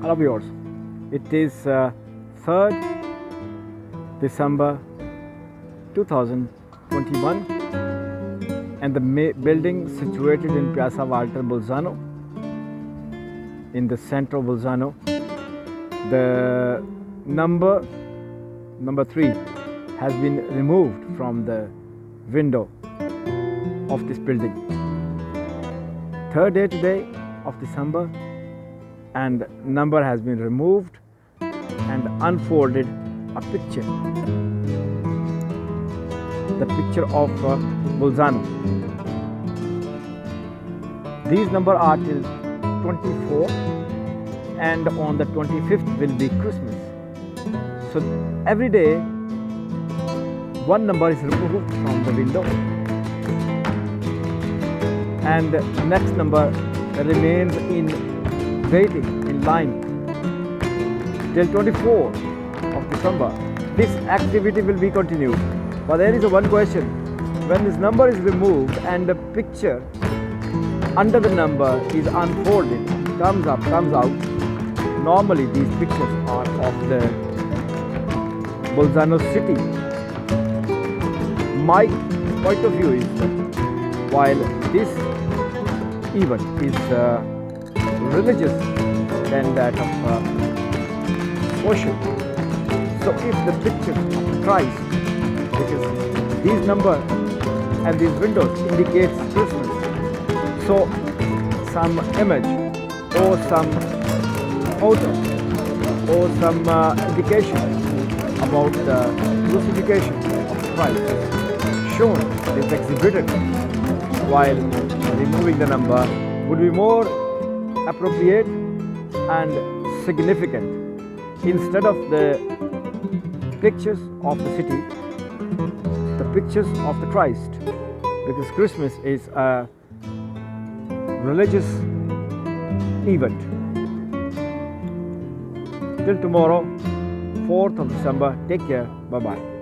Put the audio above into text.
Hello viewers, it is 3rd December 2021 and the building situated in Piazza Walter Bolzano, in the center of Bolzano. The number 3 has been removed from the window of this building. Third day today of December, and number has been removed and unfolded a picture, the picture of Bolzano. These numbers are till 24 and on the 25th will be Christmas. So every day one number is removed from the window and next number remains in waiting in line till 24 of December. This activity will be continued. But there is one question: when this number is removed and the picture under the number is unfolded, comes out. Normally these pictures are of the Bolzano city. My point of view is that while this event is religious than that of social, so if the picture of Christ, because these numbers and these windows indicates Christmas, so some image or some photo or some indication about the crucifixion of Christ shown, is exhibited while removing the number would be more appropriate and significant. Instead of the pictures of the city, the pictures of the Christ, because Christmas is a religious event. Till tomorrow, 4th of December, take care, bye bye.